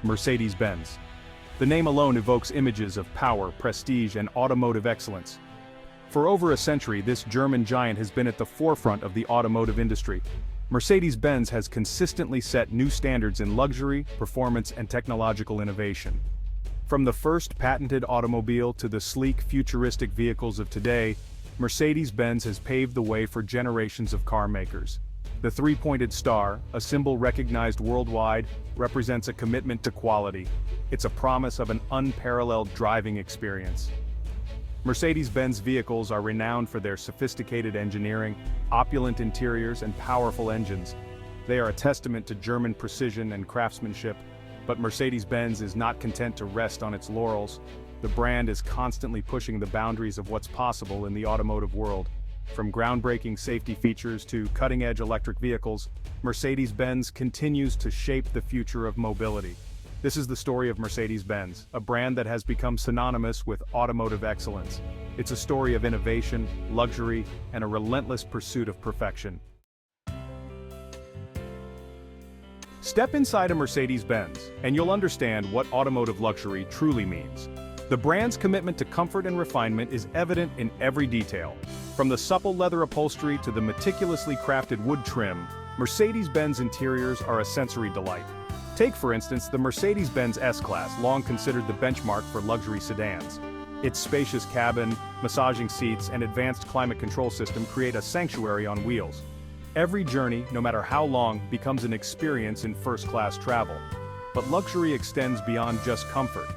Mercedes-Benz. The name alone evokes images of power, prestige, and automotive excellence. For over a century, this German giant has been at the forefront of the automotive industry. Mercedes-Benz has consistently set new standards in luxury, performance, and technological innovation. From the first patented automobile to the sleek, futuristic vehicles of today, Mercedes-Benz has paved the way for generations of car makers. The three-pointed star, a symbol recognized worldwide, represents a commitment to quality. It's a promise of an unparalleled driving experience. Mercedes-Benz vehicles are renowned for their sophisticated engineering, opulent interiors, and powerful engines. They are a testament to German precision and craftsmanship, but Mercedes-Benz is not content to rest on its laurels. The brand is constantly pushing the boundaries of what's possible in the automotive world. From groundbreaking safety features to cutting-edge electric vehicles, Mercedes-Benz continues to shape the future of mobility. This is the story of Mercedes-Benz, a brand that has become synonymous with automotive excellence. It's a story of innovation, luxury, and a relentless pursuit of perfection. Step inside a Mercedes-Benz, and you'll understand what automotive luxury truly means. The brand's commitment to comfort and refinement is evident in every detail. From the supple leather upholstery to the meticulously crafted wood trim, Mercedes-Benz interiors are a sensory delight. Take, for instance, the Mercedes-Benz S-Class, long considered the benchmark for luxury sedans. Its spacious cabin, massaging seats, and advanced climate control system create a sanctuary on wheels. Every journey, no matter how long, becomes an experience in first-class travel. But luxury extends beyond just comfort.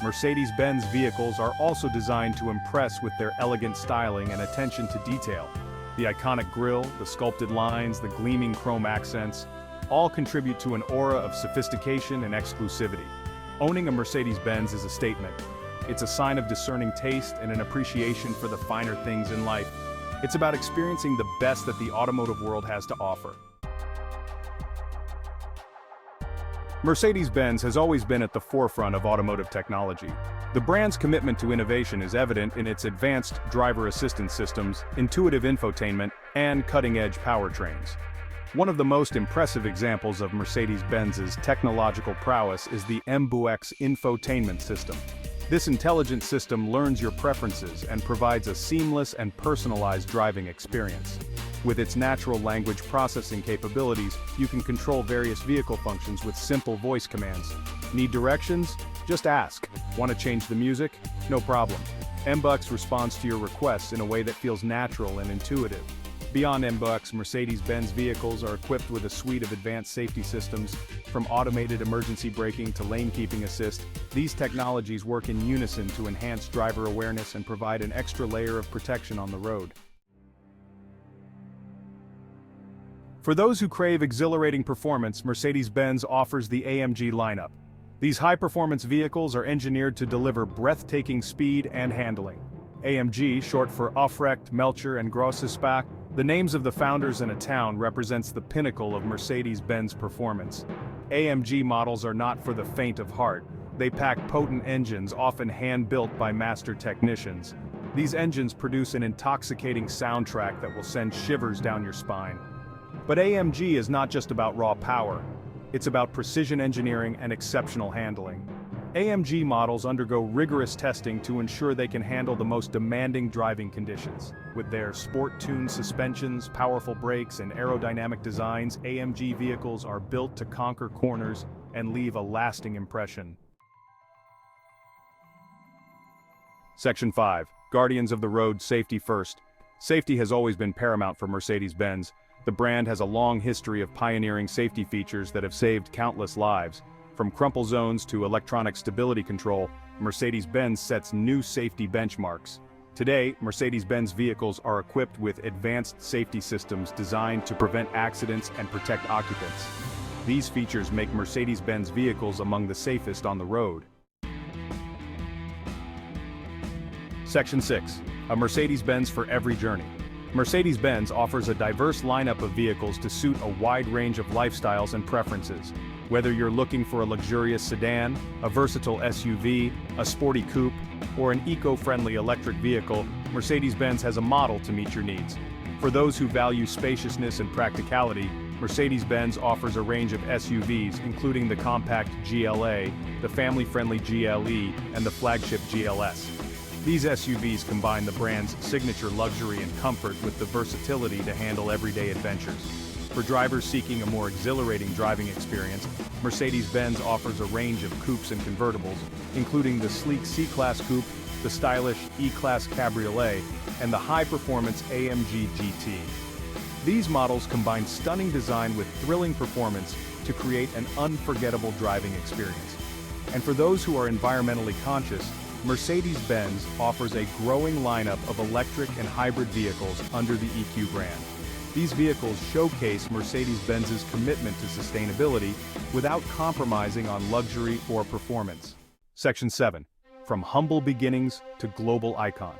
Mercedes-Benz vehicles are also designed to impress with their elegant styling and attention to detail. The iconic grille, the sculpted lines, the gleaming chrome accents, all contribute to an aura of sophistication and exclusivity. Owning a Mercedes-Benz is a statement. It's a sign of discerning taste and an appreciation for the finer things in life. It's about experiencing the best that the automotive world has to offer. Mercedes-Benz has always been at the forefront of automotive technology. The brand's commitment to innovation is evident in its advanced driver assistance systems, intuitive infotainment, and cutting-edge powertrains. One of the most impressive examples of Mercedes-Benz's technological prowess is the MBUX infotainment system. This intelligent system learns your preferences and provides a seamless and personalized driving experience. With its natural language processing capabilities, you can control various vehicle functions with simple voice commands. Need directions? Just ask. Want to change the music? No problem. MBUX responds to your requests in a way that feels natural and intuitive. Beyond MBUX, Mercedes-Benz vehicles are equipped with a suite of advanced safety systems. From automated emergency braking to lane-keeping assist, these technologies work in unison to enhance driver awareness and provide an extra layer of protection on the road. For those who crave exhilarating performance, Mercedes-Benz offers the AMG lineup. These high-performance vehicles are engineered to deliver breathtaking speed and handling. AMG, short for Aufrecht, Melcher, and Grosses Spach, the names of the founders in a town, represents the pinnacle of Mercedes-Benz performance. AMG models are not for the faint of heart. They pack potent engines, often hand-built by master technicians. These engines produce an intoxicating soundtrack that will send shivers down your spine. But AMG is not just about raw power. It's about precision engineering and exceptional handling. AMG models undergo rigorous testing to ensure they can handle the most demanding driving conditions. With their sport-tuned suspensions, powerful brakes, and aerodynamic designs, AMG vehicles are built to conquer corners and leave a lasting impression. Section 5. Guardians of the Road, Safety First. Safety has always been paramount for Mercedes-Benz. The brand has a long history of pioneering safety features that have saved countless lives. From crumple zones to electronic stability control, Mercedes-Benz sets new safety benchmarks. Today, Mercedes-Benz vehicles are equipped with advanced safety systems designed to prevent accidents and protect occupants. These features make Mercedes-Benz vehicles among the safest on the road. Section 6. A Mercedes-Benz for every journey. Mercedes-Benz offers a diverse lineup of vehicles to suit a wide range of lifestyles and preferences. Whether you're looking for a luxurious sedan, a versatile SUV, a sporty coupe, or an eco-friendly electric vehicle, Mercedes-Benz has a model to meet your needs. For those who value spaciousness and practicality, Mercedes-Benz offers a range of SUVs including the compact GLA, the family-friendly GLE, and the flagship GLS. These SUVs combine the brand's signature luxury and comfort with the versatility to handle everyday adventures. For drivers seeking a more exhilarating driving experience, Mercedes-Benz offers a range of coupes and convertibles, including the sleek C-Class coupe, the stylish E-Class Cabriolet, and the high-performance AMG GT. These models combine stunning design with thrilling performance to create an unforgettable driving experience. And for those who are environmentally conscious, Mercedes-Benz offers a growing lineup of electric and hybrid vehicles under the EQ brand. These vehicles showcase Mercedes-Benz's commitment to sustainability without compromising on luxury or performance. Section 7. From humble beginnings to global icon.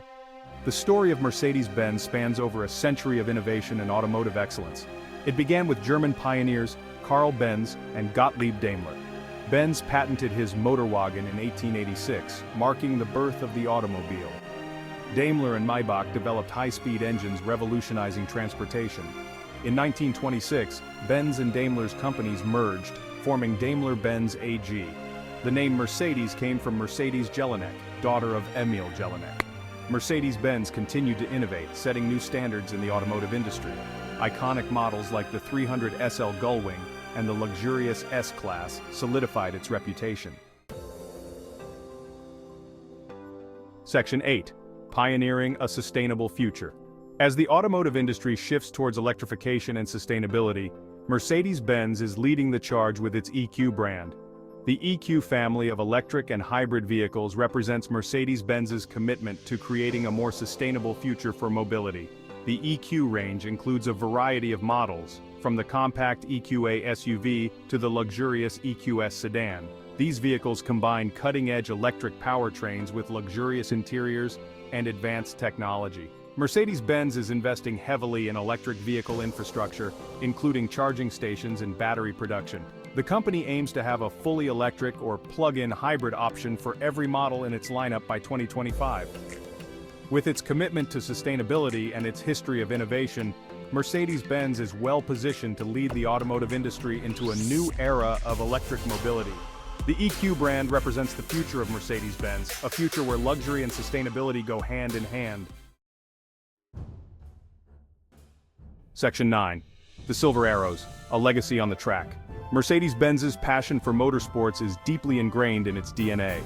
The story of Mercedes-Benz spans over a century of innovation and automotive excellence. It began with German pioneers Karl Benz and Gottlieb Daimler. Benz patented his Motorwagen in 1886, marking the birth of the automobile. Daimler and Maybach developed high-speed engines revolutionizing transportation. In 1926, Benz and Daimler's companies merged, forming Daimler-Benz AG. The name Mercedes came from Mercedes Jelinek, daughter of Emil Jelinek. Mercedes-Benz continued to innovate, setting new standards in the automotive industry. Iconic models like the 300 SL Gullwing and the luxurious S-Class solidified its reputation. Section 8. Pioneering a sustainable future. As the automotive industry shifts towards electrification and sustainability, Mercedes-Benz is leading the charge with its EQ brand. The EQ family of electric and hybrid vehicles represents Mercedes-Benz's commitment to creating a more sustainable future for mobility. The EQ range includes a variety of models, from the compact EQA SUV to the luxurious EQS sedan. These vehicles combine cutting-edge electric powertrains with luxurious interiors and advanced technology. Mercedes-Benz is investing heavily in electric vehicle infrastructure, including charging stations and battery production. The company aims to have a fully electric or plug-in hybrid option for every model in its lineup by 2025. With its commitment to sustainability and its history of innovation, Mercedes-Benz is well-positioned to lead the automotive industry into a new era of electric mobility. The EQ brand represents the future of Mercedes-Benz, a future where luxury and sustainability go hand in hand. Section 9. The Silver Arrows, a legacy on the track. Mercedes-Benz's passion for motorsports is deeply ingrained in its DNA.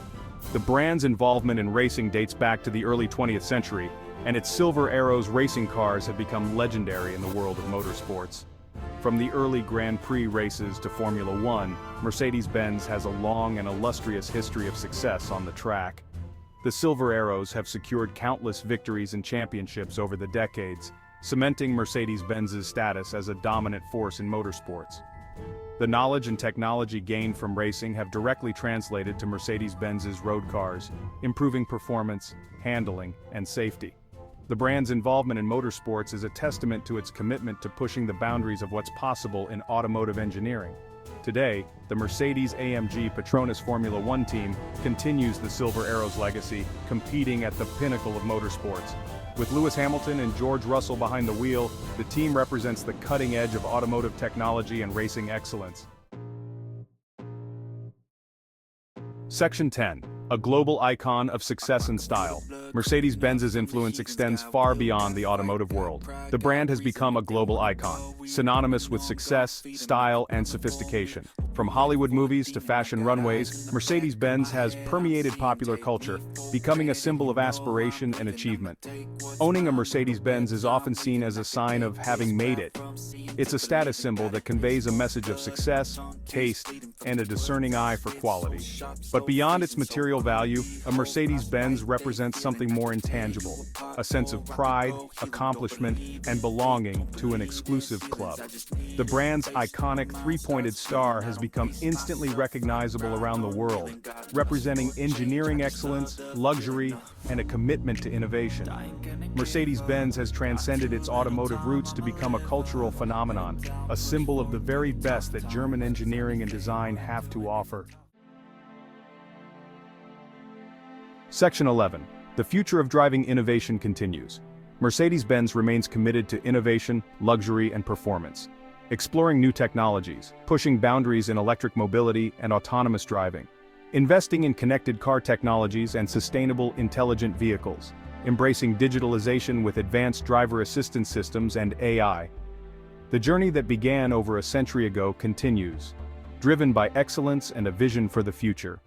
The brand's involvement in racing dates back to the early 20th century, and its Silver Arrows racing cars have become legendary in the world of motorsports. From the early Grand Prix races to Formula One, Mercedes-Benz has a long and illustrious history of success on the track. The Silver Arrows have secured countless victories and championships over the decades, cementing Mercedes-Benz's status as a dominant force in motorsports. The knowledge and technology gained from racing have directly translated to Mercedes-Benz's road cars, improving performance, handling, and safety. The brand's involvement in motorsports is a testament to its commitment to pushing the boundaries of what's possible in automotive engineering. Today, the Mercedes AMG Petronas Formula One team continues the Silver Arrows legacy, competing at the pinnacle of motorsports. With Lewis Hamilton and George Russell behind the wheel, the team represents the cutting edge of automotive technology and racing excellence. Section 10. A global icon of success and style. Mercedes-Benz's influence extends far beyond the automotive world. The brand has become a global icon, synonymous with success, style, and sophistication. From Hollywood movies to fashion runways, Mercedes-Benz has permeated popular culture, becoming a symbol of aspiration and achievement. Owning a Mercedes-Benz is often seen as a sign of having made it. It's a status symbol that conveys a message of success, taste, and a discerning eye for quality. But beyond its material value, a Mercedes-Benz represents something more intangible, a sense of pride, accomplishment, and belonging to an exclusive club. The brand's iconic three-pointed star has become instantly recognizable around the world, representing engineering excellence, luxury, and a commitment to innovation. Mercedes-Benz has transcended its automotive roots to become a cultural phenomenon, a symbol of the very best that German engineering and design have to offer. Section 11. The future of driving innovation continues. Mercedes-Benz remains committed to innovation, luxury, and performance. exploring new technologies, pushing boundaries in electric mobility and autonomous driving, investing in connected car technologies and sustainable, intelligent vehicles, embracing digitalization with advanced driver assistance systems and AI. The journey that began over a century ago continues, driven by excellence and a vision for the future.